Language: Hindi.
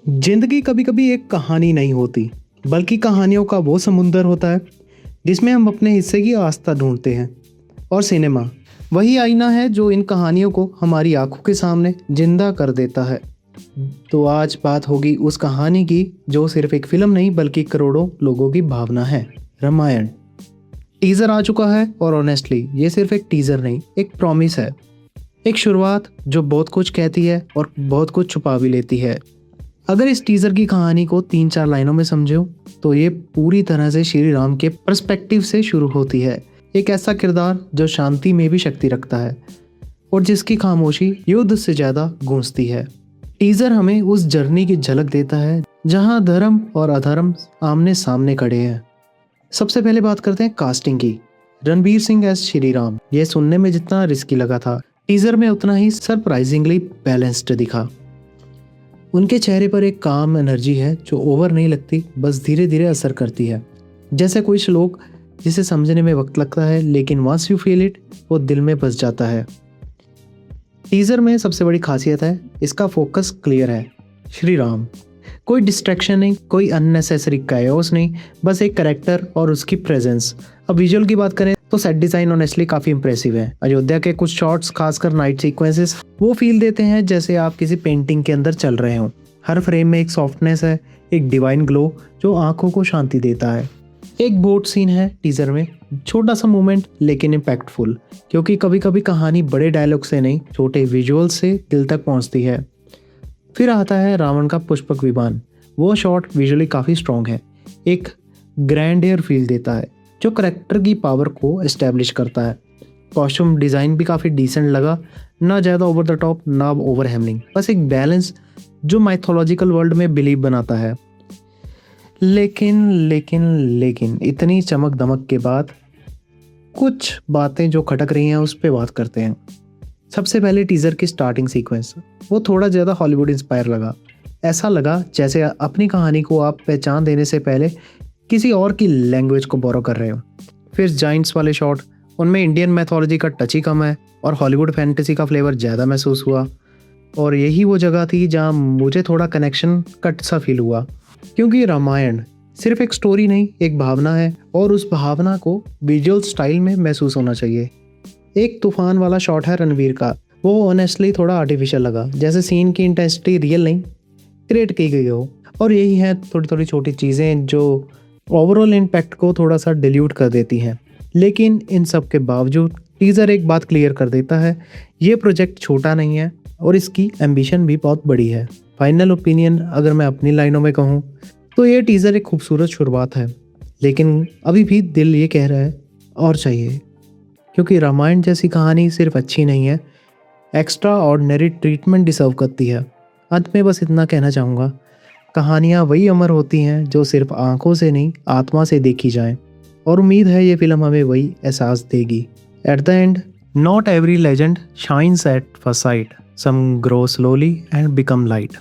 जिंदगी कभी कभी एक कहानी नहीं होती, बल्कि कहानियों का वो समुंदर होता है जिसमें हम अपने हिस्से की आस्था ढूंढते हैं। और सिनेमा वही आईना है जो इन कहानियों को हमारी आंखों के सामने जिंदा कर देता है। तो आज बात होगी उस कहानी की जो सिर्फ एक फिल्म नहीं बल्कि करोड़ों लोगों की भावना है, रामायण। टीजर आ चुका है और ऑनेस्टली ये सिर्फ एक टीजर नहीं, एक प्रॉमिस है। एक शुरुआत जो बहुत कुछ कहती है और बहुत कुछ छुपा भी लेती है। अगर इस टीजर की कहानी को 3-4 लाइनों में समझो तो ये पूरी तरह से श्री राम के पर्सपेक्टिव से शुरू होती है। एक ऐसा किरदार जो शांति में भी शक्ति रखता है और जिसकी खामोशी युद्ध से ज्यादा गूंजती है। टीजर हमें उस जर्नी की झलक देता है जहां धर्म और अधर्म आमने सामने खड़े हैं। सबसे पहले बात करते हैं कास्टिंग की। रणवीर सिंह एज श्री राम, ये सुनने में जितना रिस्की लगा था, टीजर में उतना ही सरप्राइजिंगली बैलेंस्ड दिखा। उनके चेहरे पर एक काम एनर्जी है जो ओवर नहीं लगती, बस धीरे धीरे असर करती है। जैसे कोई श्लोक जिसे समझने में वक्त लगता है लेकिन वंस यू फील इट वो दिल में बस जाता है। टीजर में सबसे बड़ी खासियत है इसका फोकस क्लियर है, श्री राम। कोई डिस्ट्रैक्शन नहीं, कोई अननेसेसरी कायोस नहीं, बस एक कैरेक्टर और उसकी प्रेजेंस। अब विजुअल की बात करें तो सेट डिजाइन ऑनेस्टली काफी इंप्रेसिव है। अयोध्या के कुछ शॉट्स, खासकर नाइट सीक्वेंसेस, वो फील देते हैं जैसे आप किसी पेंटिंग के अंदर चल रहे हो। हर फ्रेम में एक सॉफ्टनेस है, एक डिवाइन ग्लो जो आंखों को शांति देता है। एक बोट सीन है टीजर में, छोटा सा मोमेंट लेकिन इम्पैक्टफुल, क्योंकि कभी कभी कहानी बड़े डायलॉग से नहीं, छोटे विजुअल से दिल तक पहुंचती है। फिर आता है रावण का पुष्पक विमान। वो शॉट विजुअली काफ़ी स्ट्रॉन्ग है, एक ग्रैंड एयर फील देता है जो करेक्टर की पावर को एस्टेब्लिश करता है। कॉस्ट्यूम डिज़ाइन भी काफ़ी डिसेंट लगा, ना ज़्यादा ओवर द टॉप ना ओवर हैमलिंग, बस एक बैलेंस जो माइथोलॉजिकल वर्ल्ड में बिलीव बनाता है। लेकिन इतनी चमक दमक के बाद कुछ बातें जो खटक रही हैं उस पर बात करते हैं। सबसे पहले टीजर की स्टार्टिंग सीक्वेंस, वो थोड़ा ज़्यादा हॉलीवुड इंस्पायर लगा। ऐसा लगा जैसे अपनी कहानी को आप पहचान देने से पहले किसी और की लैंग्वेज को बोरो कर रहे हो। फिर जाइंट्स वाले शॉट, उनमें इंडियन मैथोलॉजी का टच ही कम है और हॉलीवुड फैंटेसी का फ्लेवर ज़्यादा महसूस हुआ। और यही वो जगह थी जहाँ मुझे थोड़ा कनेक्शन कट सा फील हुआ, क्योंकि रामायण सिर्फ एक स्टोरी नहीं, एक भावना है और उस भावना को विजुअल स्टाइल में महसूस होना चाहिए। एक तूफान वाला शॉट है रणवीर का, वो ऑनेस्टली थोड़ा आर्टिफिशियल लगा, जैसे सीन की इंटेंसिटी रियल नहीं क्रिएट की गई हो। और यही है थोड़ी थोड़ी छोटी चीज़ें जो ओवरऑल इम्पैक्ट को थोड़ा सा डिल्यूट कर देती हैं। लेकिन इन सब के बावजूद टीज़र एक बात क्लियर कर देता है, ये प्रोजेक्ट छोटा नहीं है और इसकी एम्बिशन भी बहुत बड़ी है। फाइनल ओपिनियन अगर मैं अपनी लाइनों में कहूँ तो ये टीज़र एक खूबसूरत शुरुआत है, लेकिन अभी भी दिल ये कह रहा है और चाहिए, क्योंकि रामायण जैसी कहानी सिर्फ अच्छी नहीं है, एक्स्ट्रा ऑर्डिनरी ट्रीटमेंट डिजर्व करती है। अंत में बस इतना कहना चाहूँगा, कहानियाँ वही अमर होती हैं जो सिर्फ आंखों से नहीं आत्मा से देखी जाएं, और उम्मीद है ये फिल्म हमें वही एहसास देगी। At the end, not every legend shines at first sight, some grow slowly and become light.